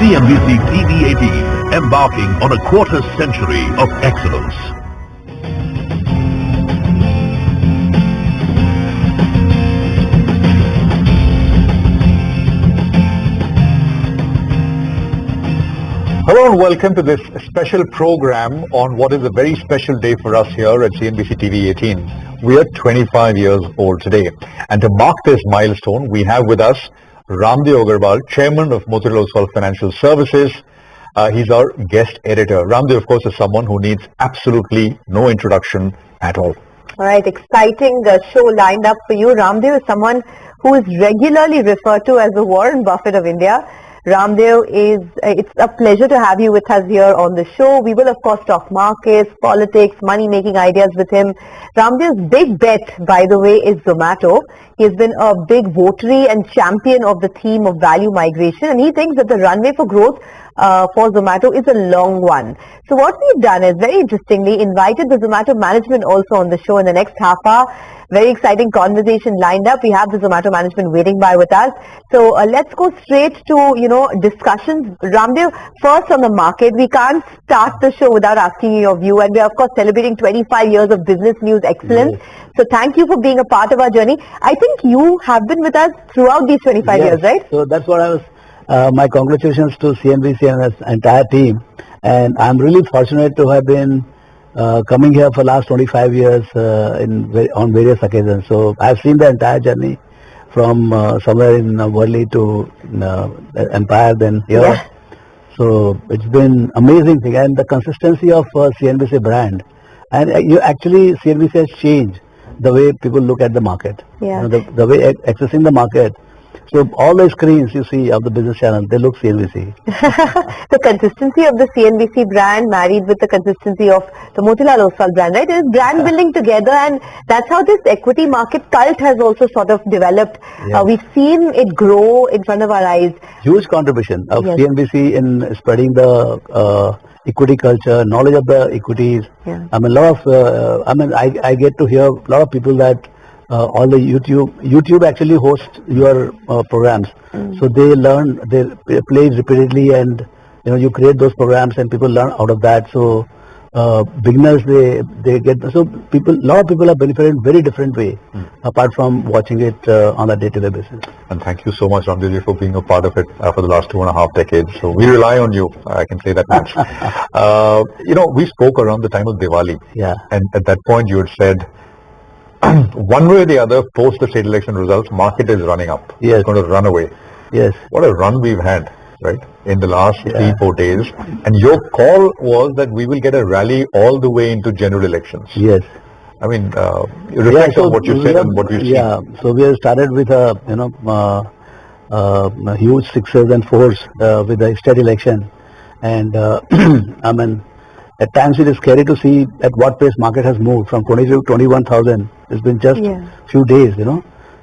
CNBC TV18, embarking on a quarter century of excellence. Hello and welcome to this special program on what is a very special day for us here at CNBC TV18. We are 25 years old today, and to mark this milestone, we have with us Raamdeo Agrawal, Chairman of Motilal Oswal Financial Services. He's our guest editor. Raamdeo, of course, is someone who needs absolutely no introduction at all. All right, exciting show lined up for you. Raamdeo is someone who is regularly referred to as the Warren Buffett of India. Raamdeo, it's a pleasure to have you with us here on the show. We will, of course, talk markets, politics, money-making ideas with him. Raamdeo's big bet, by the way, is Zomato. He has been a big votary and champion of the theme of value migration, and he thinks that the runway for growth for Zomato is a long one. So what we've done is, very interestingly, invited the Zomato management also on the show in the next half hour. Very exciting conversation lined up. We have the Zomato management waiting by with us. So let's go straight to, discussions. Raamdeo, first on the market, we can't start the show without asking you your view. And we are, of course, celebrating 25 years of business news excellence. Yes. So thank you for being a part of our journey. I think you have been with us throughout these 25 years, right? So that's what I was, my congratulations to CNBC and its entire team. And I'm really fortunate to have been coming here for last 25 years on various occasions. So I've seen the entire journey from somewhere in Worli to Empire, then here. Yeah. So it's been amazing thing, and the consistency of CNBC brand, and CNBC has changed the way people look at the market. Yeah. The way accessing the market. So all the screens you see of the business channel, they look CNBC. The consistency of the CNBC brand married with the consistency of the Motilal Oswal brand, right? It is brand building together, and that's how this equity market cult has also sort of developed. Yeah. We've seen it grow in front of our eyes. Huge contribution of CNBC in spreading the equity culture, knowledge of the equities. Yeah. I mean, I get to hear a lot of people that all the YouTube actually hosts your programs. So they play repeatedly, and you create those programs and people learn out of that. So beginners, they get, so a lot of people are benefited in very different way apart from watching it on a day-to-day basis. And thank you so much, Raamdeo, for being a part of it for the last 2.5 decades. So we rely on you, I can say that much. We spoke around the time of Diwali. Yeah. And at that point you had said, one way or the other, post the state election results, market is running up. Yes. It's going to run away. Yes. What a run we've had, right, in the last 3-4 days. And your call was that we will get a rally all the way into general elections. Yes. I mean, reflect on what you said and what we've seen. Yeah. So we have started with huge 6s and 4s with the state election. And at times it is scary to see at what pace market has moved from 20 to 21,000. It's been just few days,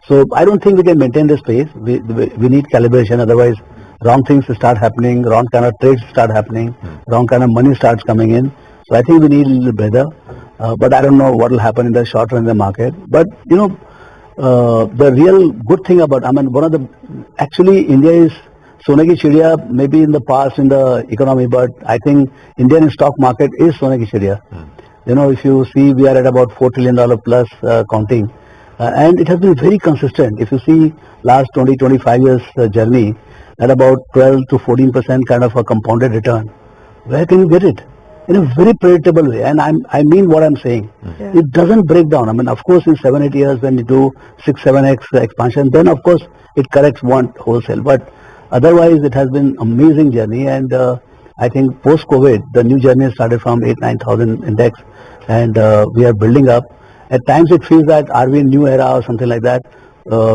So I don't think we can maintain this pace. We need calibration, otherwise wrong things start happening, wrong kind of trades start happening, wrong kind of money starts coming in. So I think we need a little better. But I don't know what will happen in the short run in the market. But the real good thing about, India is Sone Ki Chidiya, maybe in the past in the economy, but I think Indian stock market is Sone Ki Chidiya. If you see, we are at about $4 trillion plus counting. And it has been very consistent. If you see last 20-25 years journey, at about 12 to 14% kind of a compounded return. Where can you get it? In a very predictable way. And I mean what I'm saying. Yeah. It doesn't break down. Of course, in 7-8 years when you do 6-7x expansion, then of course it corrects one wholesale. But otherwise, it has been amazing journey, and I think post-COVID, the new journey started from 8,000-9,000 index, and we are building up. At times, it feels that are we in new era or something like that?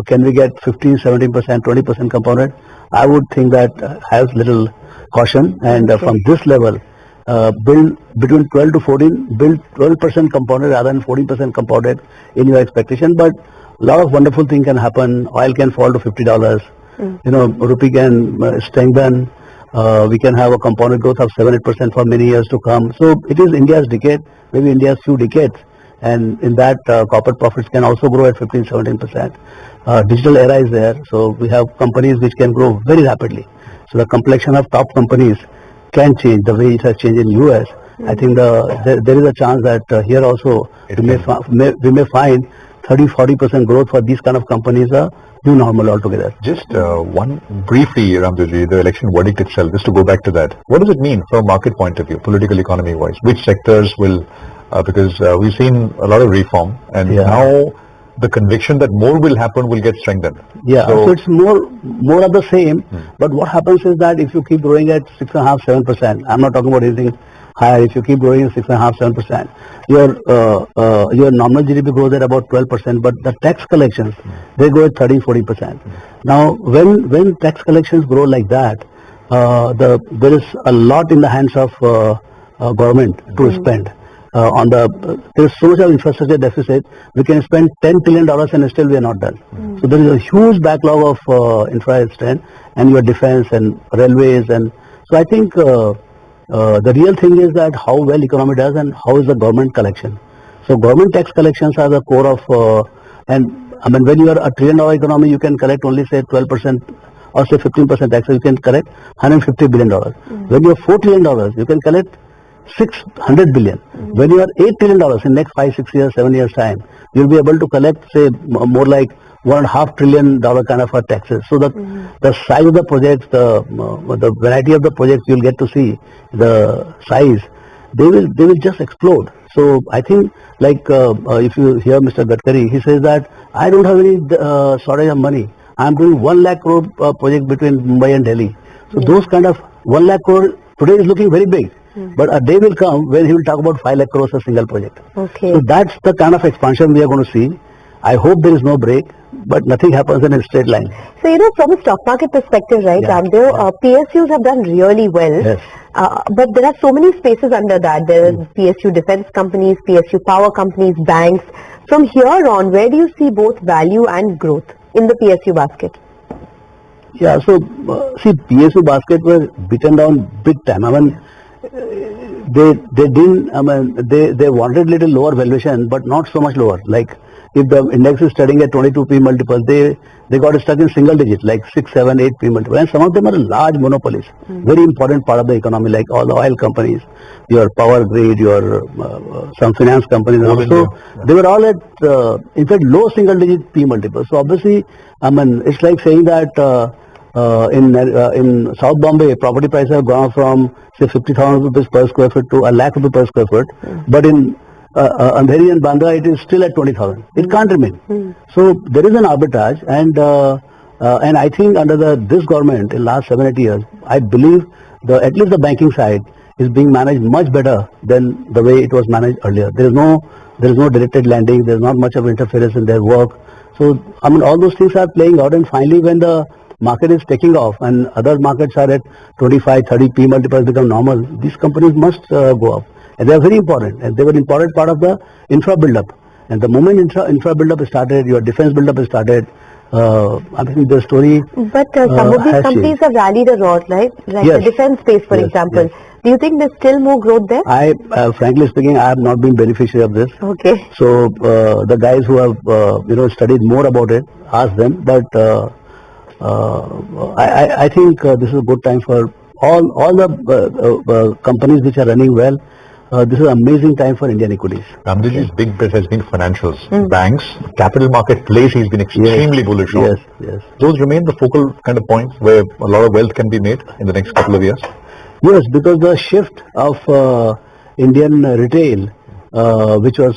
Can we get 15, 17%, 20% compounded? I would think that has little caution, and from this level, build between 12 to 14, build 12% compounded rather than 14% compounded in your expectation. But a lot of wonderful things can happen. Oil can fall to $50. Rupee can strengthen. We can have a compounded growth of 7-8% for many years to come. So it is India's decade, maybe India's few decades. And in that, corporate profits can also grow at 15-17%. Digital era is there. So we have companies which can grow very rapidly. So the complexion of top companies can change the way it has changed in US. I think there is a chance that here also we may find 30-40% growth for these kind of companies are new normal altogether. Just one briefly, Raamdeo, the election verdict itself, just to go back to that. What does it mean from a market point of view, political economy wise? Which sectors will, because we've seen a lot of reform and now the conviction that more will happen will get strengthened. Yeah, so it's more of the same. But what happens is that if you keep growing at 6.5-7%, I'm not talking about anything higher. If you keep growing at 6.5-7%, your nominal GDP grows at about 12%, but the tax collections they go at 30-40%. Now, when tax collections grow like that, there is a lot in the hands of government to spend. There's so much of infrastructure deficit. We can spend $10 trillion and still we are not done. So there is a huge backlog of infrastructure and your defense and railways, and so I think the real thing is that how well economy does and how is the government collection. So government tax collections are the core of and I mean when you are a $1 trillion economy, you can collect only say 12% or say 15% taxes. You can collect $150 billion. When you have $4 trillion, you can collect $600 billion. When you are $8 trillion in next 5, 6 years, 7 years time, you'll be able to collect say more like $1.5 trillion kind of taxes. So the size of the projects, the variety of the projects you'll get to see, the size, they will just explode. So I think like if you hear Mr. Gadkari, he says that I don't have any shortage of money. I'm doing 1 lakh crore project between Mumbai and Delhi. So those kind of 1 lakh crore today is looking very big. But a day will come when he will talk about 5 lakh crores a single project. Okay. So that's the kind of expansion we are going to see. I hope there is no break, but nothing happens in a straight line. So, from a stock market perspective, right, Raamdeo, PSUs have done really well. Yes. But there are so many spaces under that. There is PSU defense companies, PSU power companies, banks. From here on, where do you see both value and growth in the PSU basket? Yeah, so see, PSU basket was beaten down big time. I mean, they didn't. I mean, they wanted little lower valuation, but not so much lower. Like if the index is trading at 22 P multiple, they got stuck in single digit, like 6, 7, 8 P multiple. And some of them are large monopolies, very important part of the economy, like all the oil companies, your power grid, your some finance companies. Also, they were all at in fact low single digit P multiple. So obviously, I mean, it's like saying that. In South Bombay, property prices have gone from say 50,000 rupees per square foot to 1 lakh rupees per square foot. But in Andheri and Bandra, it is still at 20,000. It can't remain. So there is an arbitrage, and I think under this government in last 7-8 years, I believe at least the banking side is being managed much better than the way it was managed earlier. There is no directed lending. There is not much of interference in their work. So I mean, all those things are playing out, and finally, when the market is taking off and other markets are at 25, 30 P multiples become normal, these companies must go up. And they are very important, and they were an important part of the infra build-up. And the moment infra build-up started, your defense build-up started, I think the story But some of these companies have rallied a lot, right? Like the defense space, for example. Yes. Do you think there's still more growth there? Frankly speaking, I have not been beneficiary of this. Okay. So the guys who have studied more about it, ask them. But I think this is a good time for all the companies which are running well. This is an amazing time for Indian equities. Raamdeo's big bet has been financials, banks, capital market place. He's been extremely bullish on. Yes. Those remain the focal kind of points where a lot of wealth can be made in the next couple of years. Yes, because the shift of Indian retail, which was,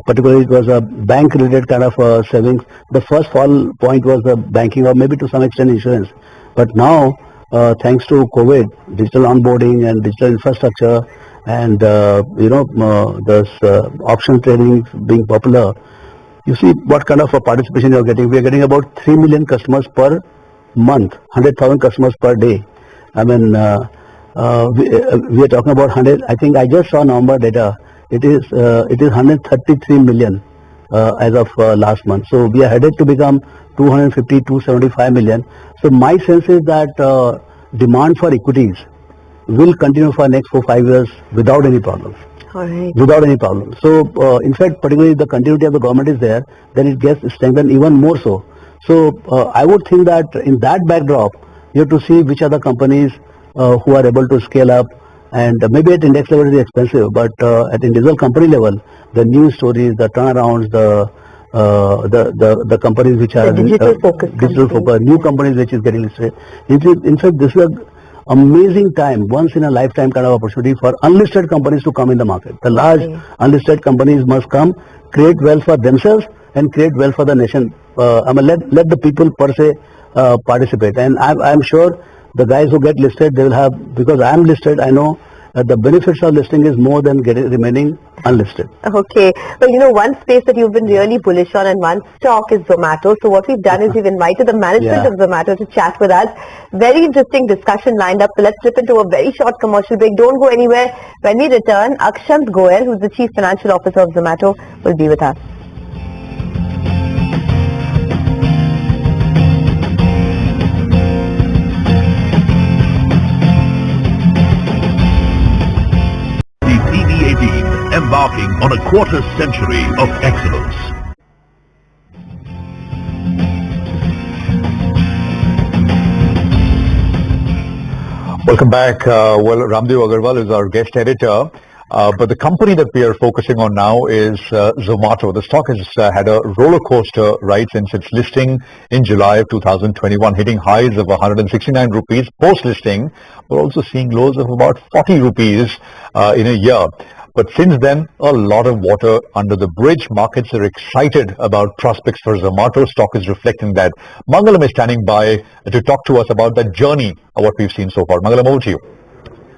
particularly it was a bank-related kind of savings. The first fall point was the banking or maybe to some extent insurance. But now, thanks to COVID, digital onboarding and digital infrastructure and, this option trading being popular, you see what kind of a participation you're getting. We are getting about 3 million customers per month, 100,000 customers per day. I mean, we are talking about 100. I think I just saw November data. It is 133 million as of last month. So we are headed to become 250, 275 million. So my sense is that demand for equities will continue for next 4-5 years without any problems. All right. Without any problem. So in fact, particularly if the continuity of the government is there, then it gets strengthened even more so. So I would think that in that backdrop, you have to see which are the companies who are able to scale up. And maybe at index level it is expensive, but at individual company level, the news stories, the turnarounds, the companies which are digital focus, new companies which is getting listed. In fact, this is an amazing time, once in a lifetime kind of opportunity for unlisted companies to come in the market. The large unlisted companies must come, create wealth for themselves and create wealth for the nation. Let the people per se participate. And I'm sure the guys who get listed, they will have, because I am listed, I know the benefits of listing is more than remaining unlisted. Okay. Well, you know, one space that you've been really bullish on and one stock is Zomato. So what we've done is we've invited the management of Zomato to chat with us. Very interesting discussion lined up. So let's slip into a very short commercial break. Don't go anywhere. When we return, Akshant Goel, who's the Chief Financial Officer of Zomato, will be with us. TV18, embarking on a quarter century of excellence. Welcome back. Raamdeo Agrawal is our guest editor. But the company that we are focusing on now is Zomato. The stock has had a roller coaster ride since its listing in July of 2021, hitting highs of 169 rupees post-listing. We're also seeing lows of about 40 rupees in a year. But since then, a lot of water under the bridge. Markets are excited about prospects for Zomato. Stock is reflecting that. Mangalam is standing by to talk to us about that journey of what we've seen so far. Mangalam, over to you.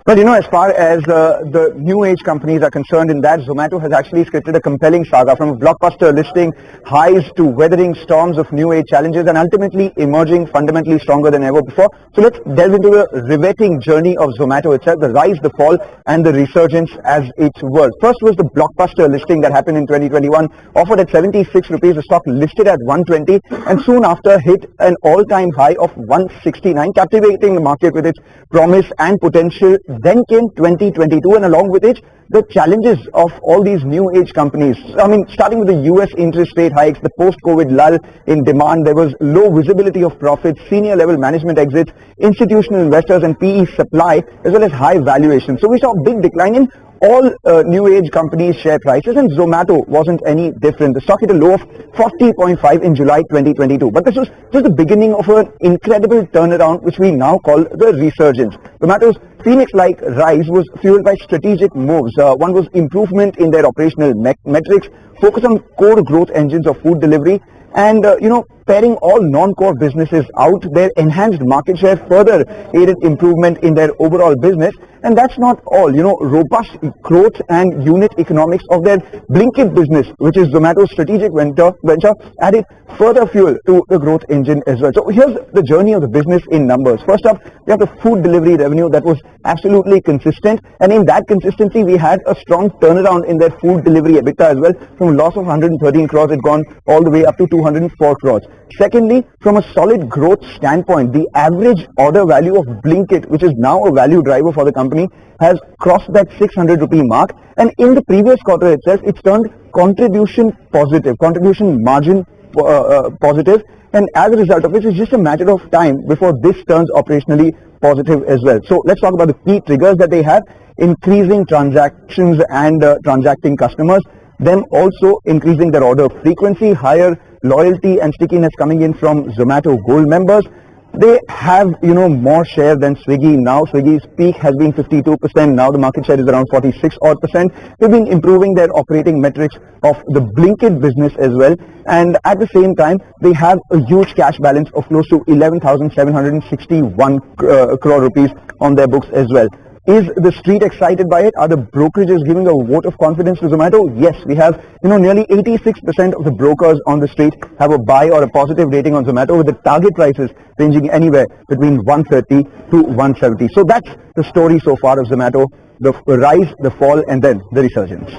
Well, you know, as far as the new age companies are concerned, in that Zomato has actually scripted a compelling saga from a blockbuster listing highs to weathering storms of new age challenges and ultimately emerging fundamentally stronger than ever before. So let's delve into the riveting journey of Zomato itself, the rise, the fall and the resurgence as it were. First was the blockbuster listing that happened in 2021, offered at 76 rupees, the stock listed at 120 and soon after hit an all-time high of 169, captivating the market with its promise and potential. Then came 2022 and along with it, the challenges of all these new age companies. I mean, starting with the US interest rate hikes, the post-COVID lull in demand, there was low visibility of profits, senior level management exits, institutional investors and PE supply, as well as high valuation. So we saw a big decline in all new age companies' share prices, and Zomato wasn't any different. The stock hit a low of 40.5 in July 2022. But this was just the beginning of an incredible turnaround, which we now call the resurgence. Zomato's Phoenix-like rise was fueled by strategic moves. One was improvement in their operational metrics, focus on core growth engines of food delivery, and pairing all non-core businesses out. Their enhanced market share further aided improvement in their overall business. And that's not all. Robust growth and unit economics of their Blinkit business, which is Zomato's strategic venture, added further fuel to the growth engine as well. So here's the journey of the business in numbers. First up, we have the food delivery revenue that was absolutely consistent, and in that consistency we had a strong turnaround in their food delivery EBITDA as well. From a loss of 113 crores, it gone all the way up to 204 crores. Secondly, from a solid growth standpoint, the average order value of Blinkit, which is now a value driver for the company, has crossed that 600 rupee mark, and in the previous quarter itself it's turned contribution margin positive, and as a result of which it's just a matter of time before this turns operationally positive as well. So let's talk about the key triggers that they have: increasing transactions and transacting customers, them also increasing their order frequency, higher loyalty and stickiness coming in from Zomato Gold members. They have, more share than Swiggy now. Swiggy's peak has been 52%. Now the market share is around 46 odd percent. They've been improving their operating metrics of the Blinkit business as well. And at the same time, they have a huge cash balance of close to 11,761 crore rupees on their books as well. Is the street excited by it? Are the brokerages giving a vote of confidence to Zomato? Yes, we have, nearly 86% of the brokers on the street have a buy or a positive rating on Zomato, with the target prices ranging anywhere between 130 to 170. So that's the story so far of Zomato, the rise, the fall, and then the resurgence.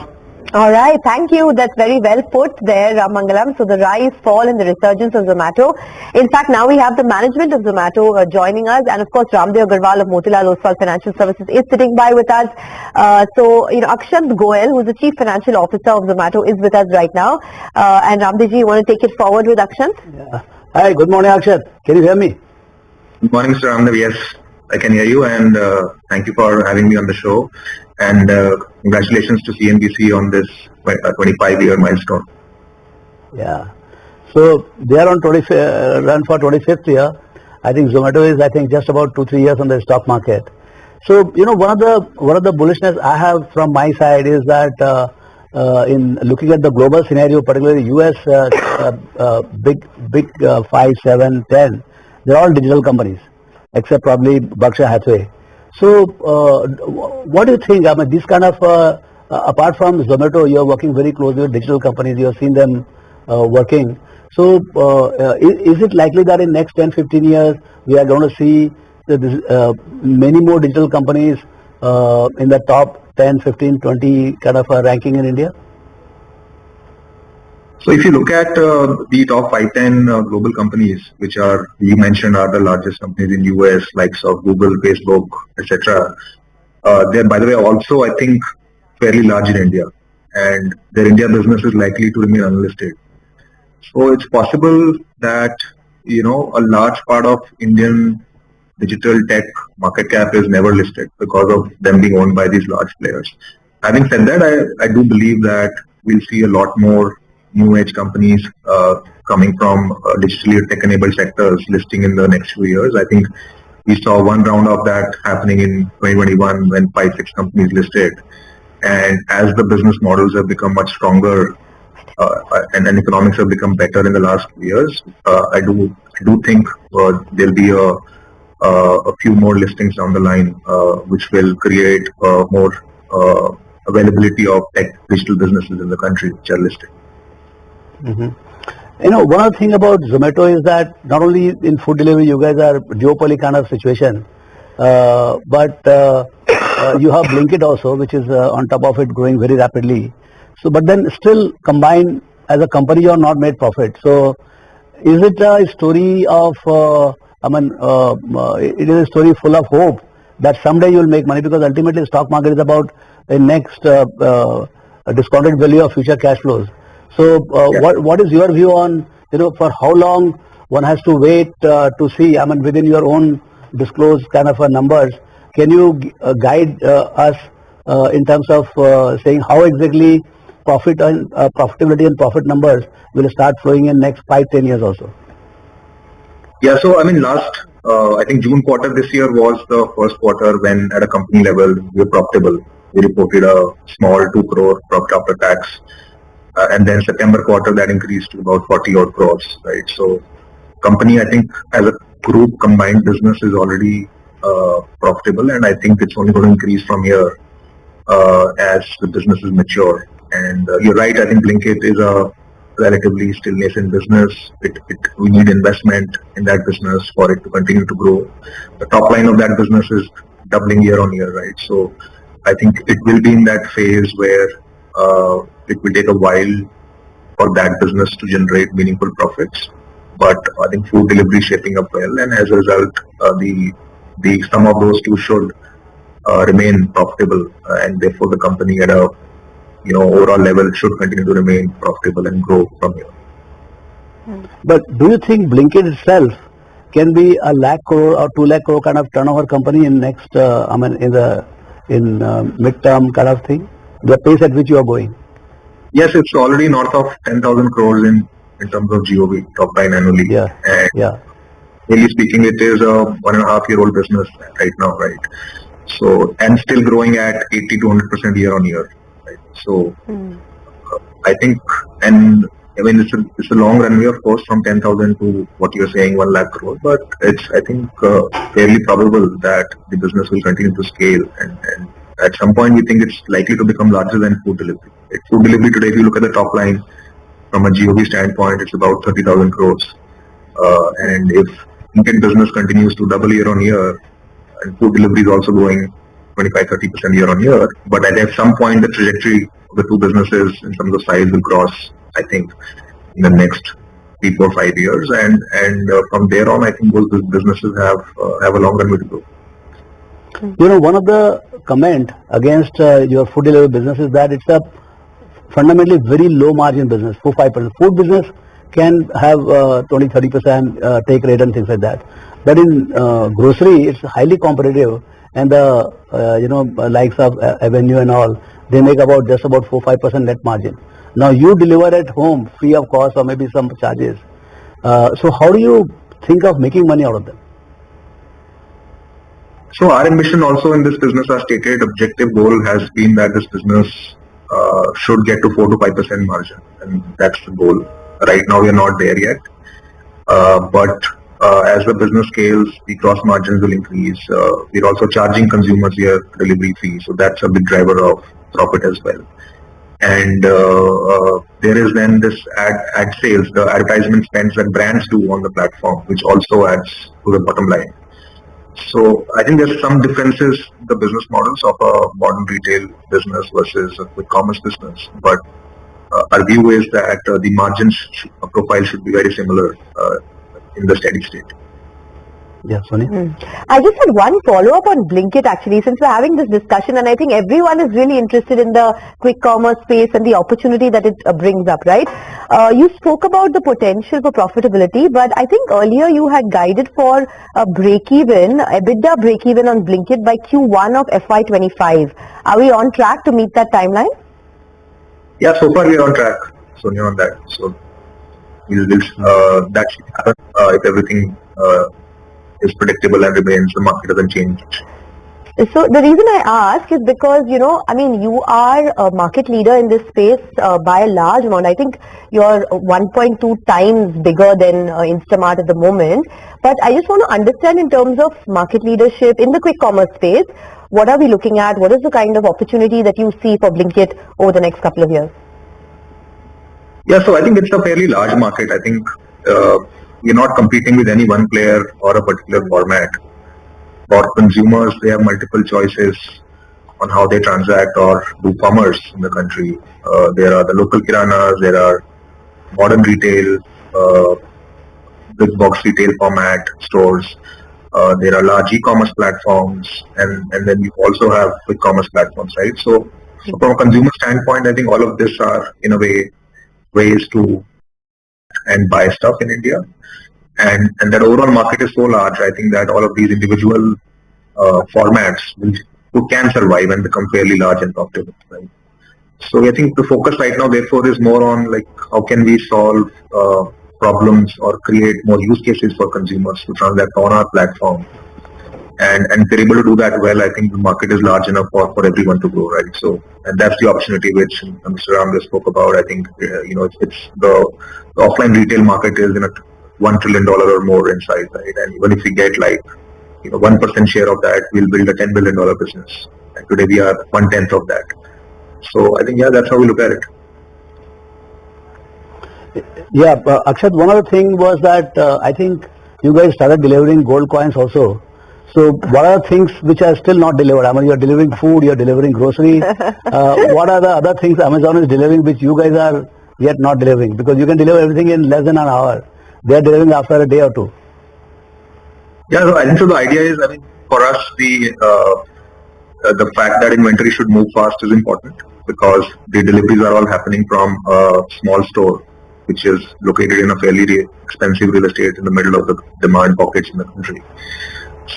All right, thank you. That's very well put there, Mangalam. So the rise, fall and the resurgence of Zomato. In fact, now we have the management of Zomato joining us, and of course Raamdeo Agrawal of Motilal Oswal Financial Services is sitting by with us. Akshant Goel, who is the Chief Financial Officer of Zomato, is with us right now. And Raamdeo ji, you want to take it forward with Akshant? Yeah. Hi, good morning Akshant. Can you hear me? Good morning, Mr. Raamdeo. Yes, I can hear you, and thank you for having me on the show. And congratulations to CNBC on this 25-year milestone. Yeah. So they are on run for 25th year. I think Zomato is, just about 2-3 years on the stock market. So, one of the bullishness I have from my side is that in looking at the global scenario, particularly US big 5, 7, 10, they're all digital companies, except probably Berkshire Hathaway. So, what do you think? I mean, this kind of, apart from Zomato, you're working very closely with digital companies. You have seen them working. So, is it likely that in next 10, 15 years, we are going to see many more digital companies in the top 10, 15, 20 kind of ranking in India? So if you look at the top 5-10 global companies, which you mentioned are the largest companies in US, like Google, Facebook, etc. They're, by the way, also, I think, fairly large in India. And their India business is likely to remain unlisted. So it's possible that, a large part of Indian digital tech market cap is never listed because of them being owned by these large players. Having said that, I do believe that we'll see a lot more new age companies coming from digitally tech-enabled sectors listing in the next few years. I think we saw one round of that happening in 2021 when 5-6 companies listed. And as the business models have become much stronger and economics have become better in the last few years, I do think there'll be a few more listings down the line, which will create more availability of tech digital businesses in the country which are listed. Mm-hmm. One other thing about Zomato is that not only in food delivery, you guys are duopoly kind of situation, but you have Blinkit also, which is on top of it growing very rapidly. So, but then still combined as a company, you are not made profit. So, is it a story of, it is a story full of hope that someday you will make money, because ultimately the stock market is about a next discounted value of future cash flows. So, what is your view on, for how long one has to wait to see, within your own disclosed kind of numbers, can you guide us in terms of saying how exactly profitability and profit numbers will start flowing in next 5-10 years also? Yeah, so last, I think June quarter this year was the first quarter when at a company level we were profitable. We reported a small 2 crore profit after tax. And then September quarter that increased to about 40 odd crores, right? So company, I think as a group combined business is already profitable, and I think it's only going to increase from here as the businesses mature. And you're right, I think Blinkit is a relatively still nascent business. We need investment in that business for it to continue to grow. The top line of that business is doubling year on year, right? So I think it will be in that phase where it will take a while for that business to generate meaningful profits. But I think food delivery is shaping up well, and as a result, the sum of those two should remain profitable, and therefore the company at a overall level should continue to remain profitable and grow from here. But do you think Blinkit itself can be a lakh crore or 2 lakh crore kind of turnover company in next, in midterm kind of thing? The pace at which you are going? Yes, it's already north of 10,000 crores in terms of GOV, top line annually. Yeah. And yeah. Really speaking, it is a 1.5-year-old business right now, right? So, and still growing at 80 to 100% year on year. Right? So, I think, and it's a long runway, of course, from 10,000 to what you're saying, 1 lakh crore, but it's, I think, fairly probable that the business will continue to scale, and at some point we think it's likely to become larger than food delivery. Food delivery today, if you look at the top line from a GOV standpoint, it's about 30,000 crores. And if Blinkit business continues to double year on year, and food delivery is also growing 25-30% year on year, but at some point the trajectory of the two businesses in terms of size will cross, I think, in the next 3, 4, 5 years, and from there on, I think both businesses have a long runway to go. One of the comment against your food delivery business is that it's a fundamentally very low margin business, 4-5%. Food business can have 20-30% take rate and things like that. But in grocery, it's highly competitive, and the likes of Avenue and all, they make just about 4-5% net margin. Now you deliver at home free of cost or maybe some charges. So how do you think of making money out of them? So our ambition also in this business, our stated objective goal has been that this business should get to 4-5% margin, and that's the goal. Right now we are not there yet, but as the business scales, the gross margins will increase. We're also charging consumers here delivery fees, so that's a big driver of profit as well. And there is then this ad sales, the advertisement spends that brands do on the platform, which also adds to the bottom line. So I think there's some differences in the business models of a modern retail business versus a quick commerce business. But our view is that the margins profile should be very similar in the steady state. Yeah, Sonia? I just had one follow-up on Blinkit actually, since we're having this discussion, and I think everyone is really interested in the quick commerce space and the opportunity that it brings up, right? You spoke about the potential for profitability, but I think earlier you had guided for a break-even, EBITDA break-even on Blinkit by Q1 of FY25. Are we on track to meet that timeline? Yeah, so far we are on track, Sonia, on that. So that should happen if everything is predictable and remains, the market doesn't change. So the reason I ask is because, you are a market leader in this space by a large amount. I think you're 1.2 times bigger than Instamart at the moment. But I just want to understand in terms of market leadership in the quick commerce space, what are we looking at? What is the kind of opportunity that you see for Blinkit over the next couple of years? Yeah, so I think it's a fairly large market. I think we're not competing with any one player or a particular format. For consumers, they have multiple choices on how they transact or do commerce in the country. There are the local kiranas, there are modern retail, big box retail format stores. There are large e-commerce platforms, and then we also have quick commerce platforms, right? So from a consumer standpoint, I think all of this are, in a way, ways to and buy stuff in India. And that overall market is so large, I think that all of these individual formats can survive and become fairly large and profitable, right? So I think the focus right now, therefore, is more on like how can we solve problems or create more use cases for consumers to transact on our platform. And if they're able to do that well, I think the market is large enough for everyone to grow, right? So, and that's the opportunity which Mr. Raamdeo spoke about. I think, it's the offline retail market is in a $1 trillion or more in size, right? And even if we get 1% share of that, we'll build a $10 billion business. And today we are 1/10 of that. So I think, that's how we look at it. Yeah, Akshat, one other thing was that I think you guys started delivering gold coins also. So what are the things which are still not delivered? I mean, you're delivering food, you're delivering grocery. What are the other things Amazon is delivering which you guys are yet not delivering? Because you can deliver everything in less than an hour. They're delivering after a day or two. Yeah, so I think so the idea is, for us, the fact that inventory should move fast is important because the deliveries are all happening from a small store, which is located in a fairly expensive real estate in the middle of the demand pockets in the country.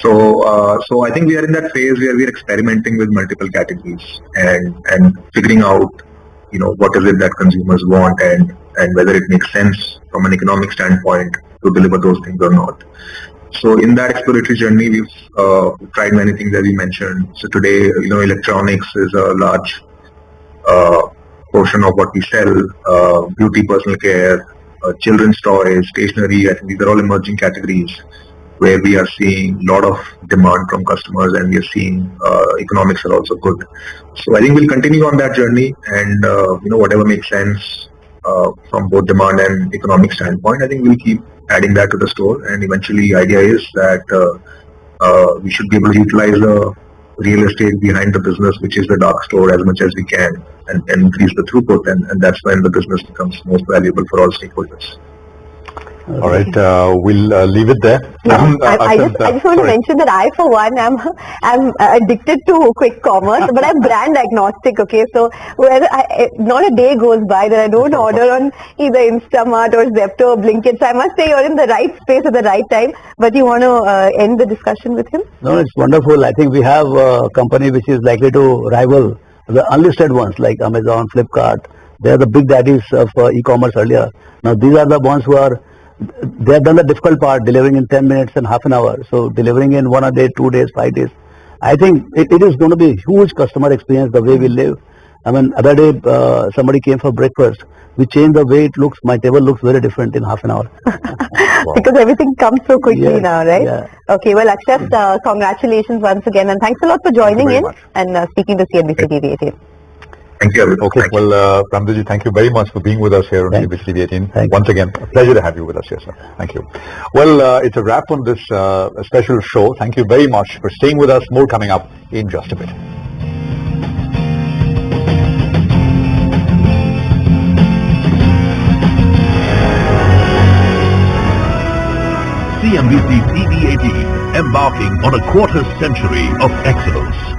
So I think we are in that phase where we are experimenting with multiple categories and figuring out, what is it that consumers want and whether it makes sense from an economic standpoint to deliver those things or not. So in that exploratory journey, we've tried many things that we mentioned. So today, electronics is a large portion of what we sell, beauty, personal care, children's toys, stationery. I think these are all emerging categories where we are seeing a lot of demand from customers and we are seeing economics are also good. So I think we'll continue on that journey and, whatever makes sense from both demand and economic standpoint, I think we'll keep adding that to the store. And eventually the idea is that we should be able to utilize the real estate behind the business, which is the dark store, as much as we can and increase the throughput. And that's when the business becomes most valuable for all stakeholders. All right, we'll leave it there. I just want to mention that I, for one, am addicted to quick commerce, but I'm brand agnostic. Okay, so not a day goes by that I don't order on either Instamart or Zepto or Blinkit. So I must say you're in the right space at the right time. But you want to end the discussion with him? No, it's wonderful. I think we have a company which is likely to rival the unlisted ones like Amazon, Flipkart. They are the big daddies of e-commerce earlier. Now these are the ones who are, they have done the difficult part, delivering in 10 minutes and half an hour. So delivering in 1 day, 2 days, 5 days. I think it is going to be a huge customer experience the way we live. I mean, other day somebody came for breakfast. We changed the way it looks. My table looks very different in half an hour. Because everything comes so quickly now, right? Yeah. Okay, well, Akshat, congratulations once again, and thanks a lot for joining in and speaking to CNBC TV18. Thank you. Okay, well, Raamdeo, thank you very much for being with us here on CNBC TV18. Once again, a pleasure to have you with us here, sir. Thank you. Well, it's a wrap on this special show. Thank you very much for staying with us. More coming up in just a bit. CNBC TV18, embarking on a quarter century of excellence.